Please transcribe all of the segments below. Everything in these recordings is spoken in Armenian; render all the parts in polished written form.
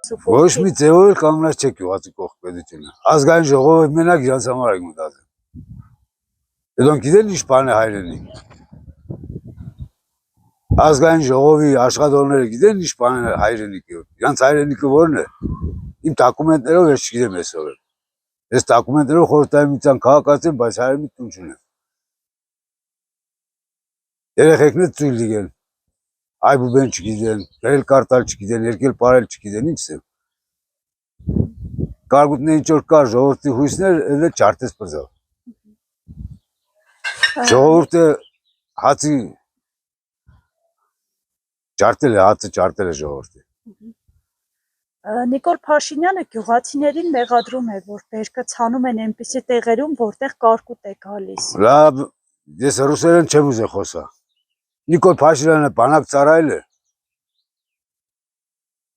Ոչ մի ձևով էլ կանգնած չէ գյուղացի կողմնակցությունը։ Ազգային ժողովը մենակ իրանց համար է մտածում։ Դրանք գիտեն ինչ բան է հայրենիք։ Ազգային ժողովի աշխատողները գիտեն ինչ բան է հայրենիքը։ Իրանց հայրենիքը ո՞րն է։ Իմ դոկումենտներով ես չգիտեմ այսօր։ Ես դոկումենտներով խորհրդային միության քաղաքացի եմ, բայց հայրենիք տուն չունեմ։ Երեխեքն էլ ծույլ լինեն։ Այբուբեն չգիտեն, գրել կարտալ չգիտեն, երկել պարել չգիտեն, ինչ է։ Կարգուտն ինչ որ կար ժողովրդի հույսներ, էլ չարտես բզավ։ Ժողովուրդը հացի ճարտել է, հացը ճարտել է ժողովրդը։ Նիկոլ Փաշինյանը գյուղացիներին մեղադրում է, որ բերքը ցանում են այնպիսի տեղերում, որտեղ կարկուտ է գալիս։ Լավ, ես ռուսերեն չեմ ուզում խոսալ։ Նիկոլ Փաշինյանը բանակ ծառայել է։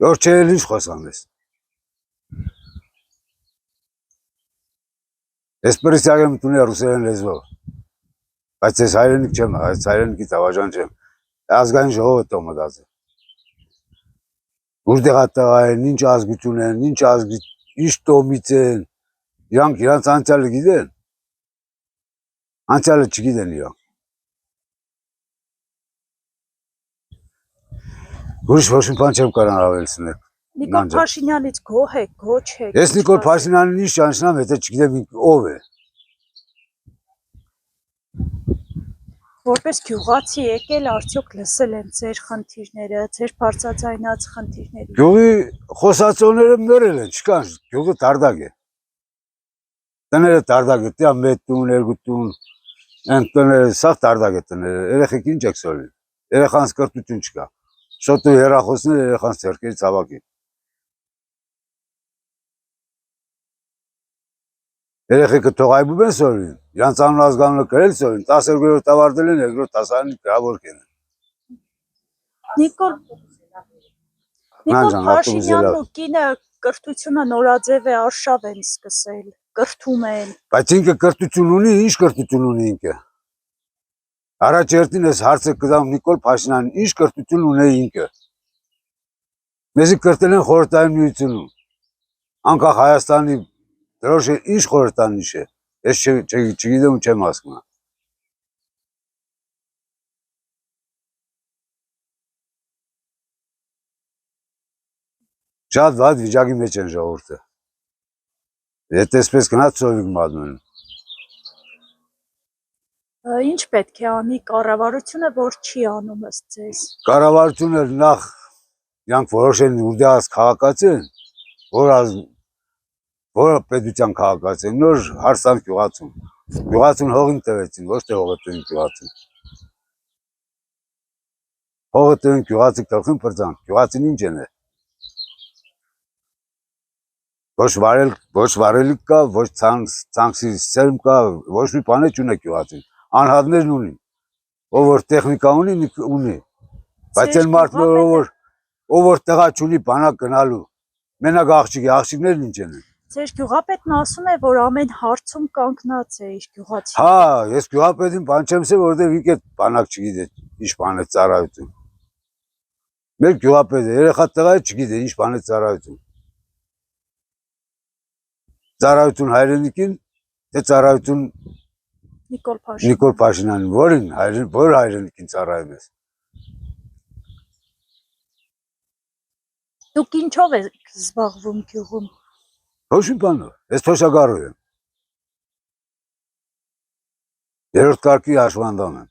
Որ չէ էլ ինչ խոսամ ես։ Ես պրիսյակ եմ տունի ռուսերեն լեզվով։ Բայց ես հայրենիք չեմ, այս հայրենիքի դավաճան չեմ։ Ազգային ժողովը տո մտածել։ Որտեղ ատաղ են, ինչ ազգություն են, ինչ ազգի, ինչ տոմից են։ Իրանք իրանց անցյալը գիտեն։ Անցյալը չգիտեն իրանք։ Ուրիշ ոչ մի բան չեմ կարող ավելցնել։ Նիկոլ Փաշինյանից գոհ եք, գոչ եք։ Ես Նիկոլ Փաշինյանին ինչ ճանաչնամ, եթե չգիտեմ ով է։ Որպես գյուղացի եկել արդյոք լսել են ձեր խնդիրները, ձեր բարձրաձայնած խնդիրները։ Գյուղի խոսացողները մերել են, չկան, գյուղը դարդակ է։ Տները դարդակ է, տիա մեծ տուն, երկու տուն, այն տները սաղ դարդակ է տները, երեխեք ինչ եք սորին, երեխանց կրթություն չկա, շոտու հեռախոսները երեխանց ձեռքերից հավաքի։ Երեխեքը թող այբուբ են սորին, իրանց անուն ազգանունը կրել սորին, 12-րդ ավարտել են, 2-րդ դասարանի գրավոր են։ Նիկոլ Փաշինյանն ու կինը կրթությունը նորաձև է, արշավ են սկսել, կրթում են։ Բայց ինքը կրթություն ունի, ինչ կրթություն ունի ինքը։ Առաջ երդին ես հարցը կդամ Նիկոլ Փաշինյանին, ինչ կրթություն ունի ինքը։ Մեզի կրտել են խորհրդային միությունում, անկախ Հայաստանի դրոշը ինչ խորհրդանիշ է, ես չգիտեմ ու չեմ հասկանում։ Շատ վատ վիճակի մեջ են ժողովուրդը։ Եթե այսպես գնաց ծովիկ մատնում։ Ինչ պետք է անի կառավարությունը, որ չի անում ըստ ձեզ։ Կառավարությունը նախ իրանք որոշեն ուժդեղած քաղաքացի են, որ պետության քաղաքացի են, նոր հարցան գյուղացուն։ Գյուղացուն հողին տվեցին, ոչ թե հողը տվին գյուղացին։ Հողը տվին գյուղացի գլխին պրծան, գյուղացին ինչ են է։ Ոչ վարելիք կա, ոչ ցանքսի սերմ կա, ոչ մի բան չունի գյուղացին։ Անհատներն ունին, ով որ տեխնիկա ունի, բայց այն մարդները ով որ տղա չունի բանակ գնալու, մենակ աղջիկներն ինչ են։ Ձեր գյուղապետն ասում է, որ ամեն հարցում կանգնած է իր գյուղացի։ Հա, ես գյուղապետին բան չեմ ասել, որովհետև ինքը բանակ չգիտե, ինչ բան է ծառայություն։ Մեր գյուղապետը երեխա տղա է չգիտե, ինչ բան է ծառայություն։ Ծառայություն հայրենիքին, թե ծառայություն Նիկոլ Փաշինյանին, որ հայրենիքին ծառայում ես։ Դուք ինչով եք զբաղվում գյուղում։ Ոչ մի բանով, ես թոշակառու եմ։ Երրորդ կարգի հաշվանդամ եմ։